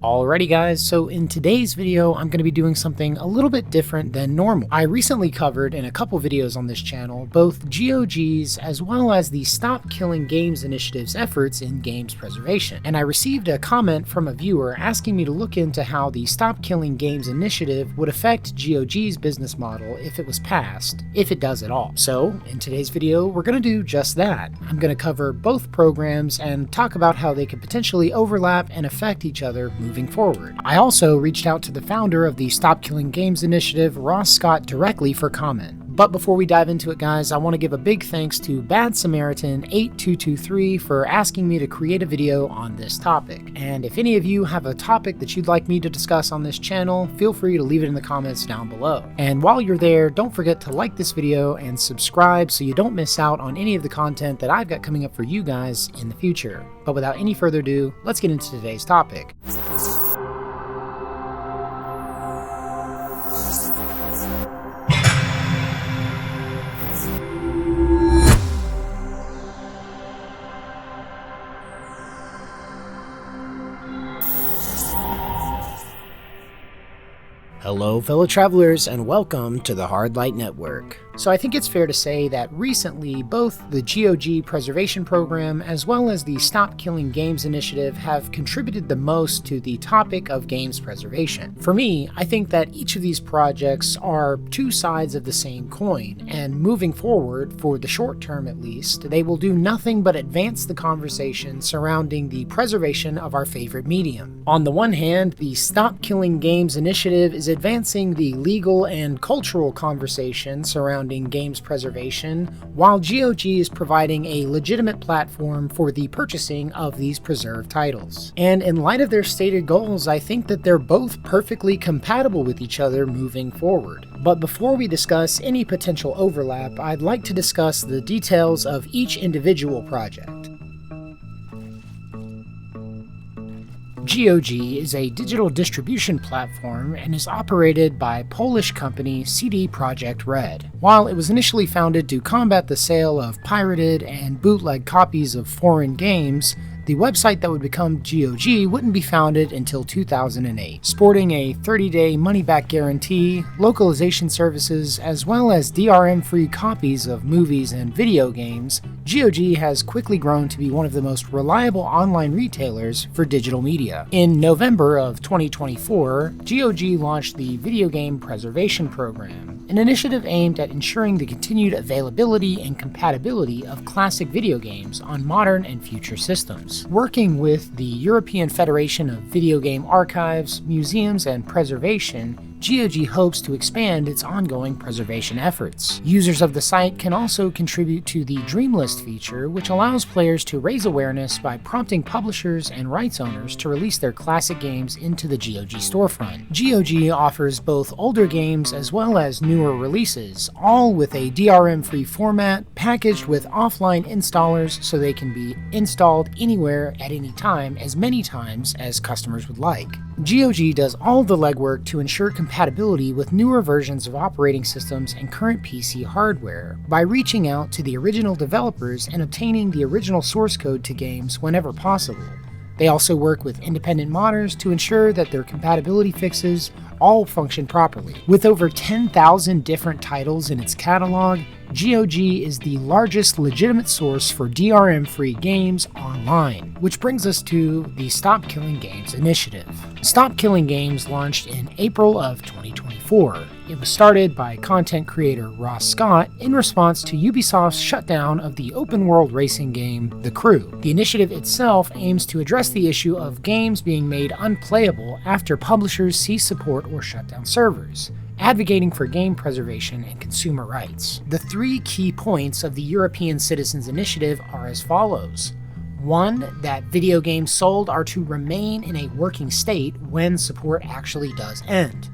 Alrighty guys, so in today's video I'm going to be doing something a little bit different than normal. I recently covered in a couple videos on this channel both GOG's as well as the Stop Killing Games Initiative's efforts in games preservation, and I received a comment from a viewer asking me to look into how the Stop Killing Games Initiative would affect GOG's business model if it was passed, if it does at all. So in today's video we're going to do just that. I'm going to cover both programs and talk about how they could potentially overlap and affect each other moving forward. I also reached out to the founder of the Stop Killing Games Initiative, Ross Scott, directly for comment. But before we dive into it guys, I want to give a big thanks to Bad Samaritan 8223 for asking me to create a video on this topic. And if any of you have a topic that you'd like me to discuss on this channel, feel free to leave it in the comments down below. And while you're there, don't forget to like this video and subscribe so you don't miss out on any of the content that I've got coming up for you guys in the future. But without any further ado, let's get into today's topic. Hello fellow travelers and welcome to the Hard Light Network. So I think it's fair to say that recently both the GOG Preservation Program as well as the Stop Killing Games Initiative have contributed the most to the topic of games preservation. For me, I think that each of these projects are two sides of the same coin, and moving forward, for the short term at least, they will do nothing but advance the conversation surrounding the preservation of our favorite medium. On the one hand, the Stop Killing Games Initiative is advancing the legal and cultural conversation surrounding games preservation, while GOG is providing a legitimate platform for the purchasing of these preserved titles. And in light of their stated goals, I think that they're both perfectly compatible with each other moving forward. But before we discuss any potential overlap, I'd like to discuss the details of each individual project. GOG is a digital distribution platform and is operated by Polish company CD Projekt Red. While it was initially founded to combat the sale of pirated and bootleg copies of foreign games, the website that would become GOG wouldn't be founded until 2008. Sporting a 30-day money-back guarantee, localization services, as well as DRM-free copies of movies and video games, GOG has quickly grown to be one of the most reliable online retailers for digital media. In November of 2024, GOG launched the Video Game Preservation Program, an initiative aimed at ensuring the continued availability and compatibility of classic video games on modern and future systems. Working with the European Federation of Video Game Archives, Museums and Preservation, GOG hopes to expand its ongoing preservation efforts. Users of the site can also contribute to the Dreamlist feature, which allows players to raise awareness by prompting publishers and rights owners to release their classic games into the GOG storefront. GOG offers both older games as well as newer releases, all with a DRM-free format, packaged with offline installers so they can be installed anywhere at any time, as many times as customers would like. GOG does all the legwork to ensure compatibility with newer versions of operating systems and current PC hardware by reaching out to the original developers and obtaining the original source code to games whenever possible. They also work with independent modders to ensure that their compatibility fixes all function properly. With over 10,000 different titles in its catalog, GOG is the largest legitimate source for DRM-free games online, which brings us to the Stop Killing Games Initiative. Stop Killing Games launched in April of 2024. It was started by content creator Ross Scott in response to Ubisoft's shutdown of the open-world racing game The Crew. The initiative itself aims to address the issue of games being made unplayable after publishers cease support or shut down servers, advocating for game preservation and consumer rights. The three key points of the European Citizens Initiative are as follows. 1. That video games sold are to remain in a working state when support actually does end.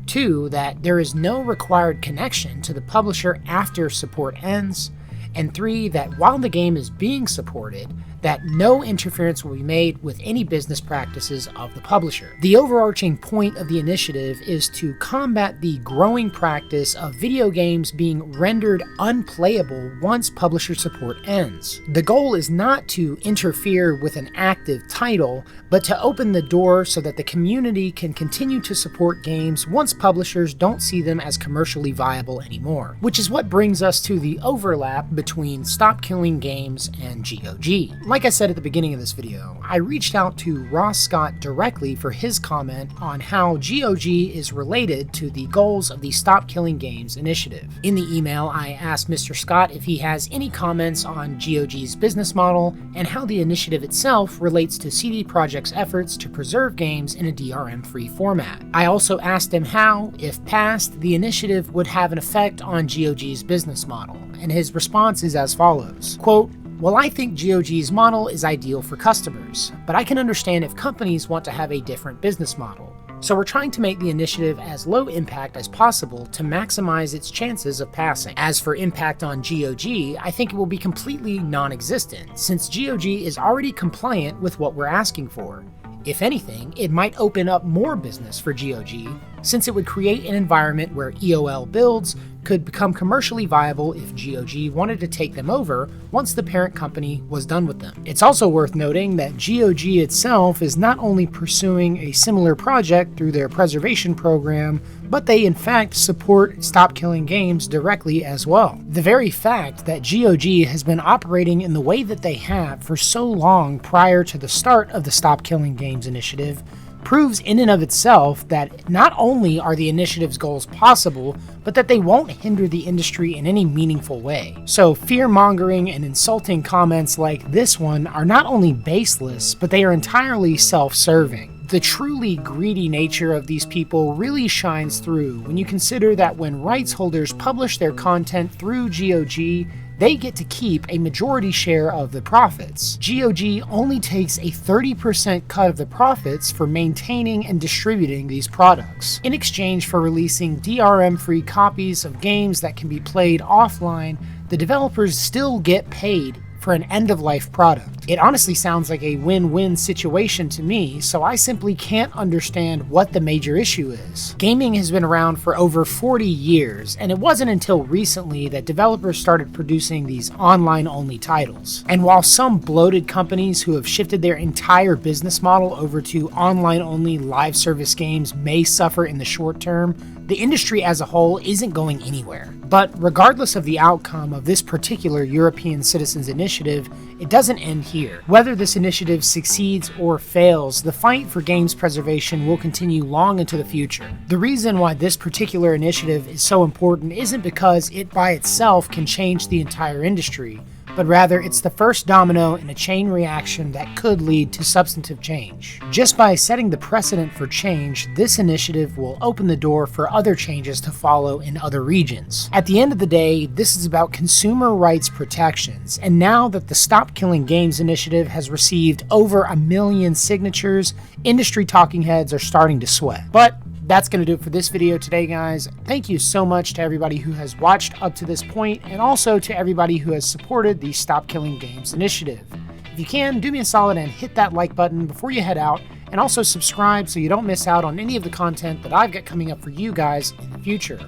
2. That there is no required connection to the publisher after support ends. And 3. That while the game is being supported, that no interference will be made with any business practices of the publisher. The overarching point of the initiative is to combat the growing practice of video games being rendered unplayable once publisher support ends. The goal is not to interfere with an active title, but to open the door so that the community can continue to support games once publishers don't see them as commercially viable anymore. Which is what brings us to the overlap between Stop Killing Games and GOG. Like I said at the beginning of this video, I reached out to Ross Scott directly for his comment on how GOG is related to the goals of the Stop Killing Games initiative. In the email, I asked Mr. Scott if he has any comments on GOG's business model and how the initiative itself relates to CD Projekt's efforts to preserve games in a DRM-free format. I also asked him how, if passed, the initiative would have an effect on GOG's business model, and his response is as follows, quote, "Well, I think GOG's model is ideal for customers, but I can understand if companies want to have a different business model. So we're trying to make the initiative as low impact as possible to maximize its chances of passing. As for impact on GOG, I think it will be completely non-existent, since GOG is already compliant with what we're asking for. If anything, it might open up more business for GOG, since it would create an environment where EOL builds could become commercially viable if GOG wanted to take them over once the parent company was done with them. It's also worth noting that GOG itself is not only pursuing a similar project through their preservation program, but they in fact support Stop Killing Games directly as well. The very fact that GOG has been operating in the way that they have for so long prior to the start of the Stop Killing Games initiative proves in and of itself that not only are the initiative's goals possible, but that they won't hinder the industry in any meaningful way. So fear-mongering and insulting comments like this one are not only baseless, but they are entirely self-serving. The truly greedy nature of these people really shines through when you consider that when rights holders publish their content through GOG, they get to keep a majority share of the profits. GOG only takes a 30% cut of the profits for maintaining and distributing these products, in exchange for releasing DRM-free copies of games that can be played offline. The developers still get paid for an end-of-life product. It honestly sounds like a win-win situation to me, so I simply can't understand what the major issue is. Gaming has been around for over 40 years, and it wasn't until recently that developers started producing these online-only titles. And while some bloated companies who have shifted their entire business model over to online-only live service games may suffer in the short term, the industry as a whole isn't going anywhere. But regardless of the outcome of this particular European Citizens Initiative, it doesn't end here. Whether this initiative succeeds or fails, the fight for games preservation will continue long into the future. The reason why this particular initiative is so important isn't because it by itself can change the entire industry, but rather it's the first domino in a chain reaction that could lead to substantive change. Just by setting the precedent for change, this initiative will open the door for other changes to follow in other regions. At the end of the day, this is about consumer rights protections, and now that the Stop Killing Games initiative has received over 1 million signatures, industry talking heads are starting to sweat. But that's going to do it for this video today, guys. Thank you so much to everybody who has watched up to this point, and also to everybody who has supported the Stop Killing Games initiative. If you can, do me a solid and hit that like button before you head out, and also subscribe so you don't miss out on any of the content that I've got coming up for you guys in the future.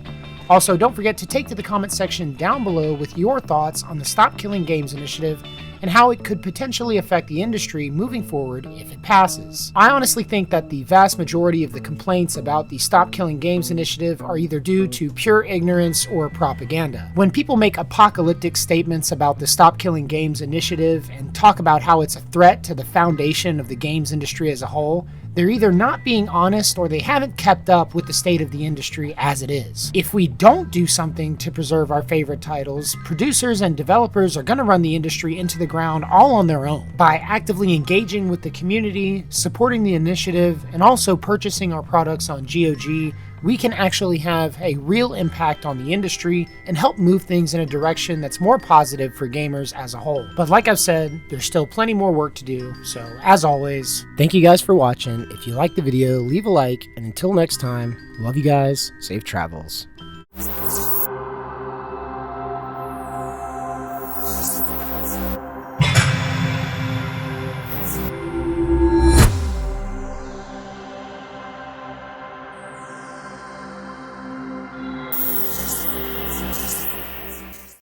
Also, don't forget to take to the comment section down below with your thoughts on the Stop Killing Games initiative and how it could potentially affect the industry moving forward if it passes. I honestly think that the vast majority of the complaints about the Stop Killing Games initiative are either due to pure ignorance or propaganda. When people make apocalyptic statements about the Stop Killing Games initiative and talk about how it's a threat to the foundation of the games industry as a whole, they're either not being honest or they haven't kept up with the state of the industry as it is. If we don't do something to preserve our favorite titles, producers and developers are going to run the industry into the ground all on their own. By actively engaging with the community, supporting the initiative, and also purchasing our products on GOG, we can actually have a real impact on the industry and help move things in a direction that's more positive for gamers as a whole. But like I've said, there's still plenty more work to do, so as always, thank you guys for watching. If you liked the video, leave a like, and until next time, love you guys, safe travels.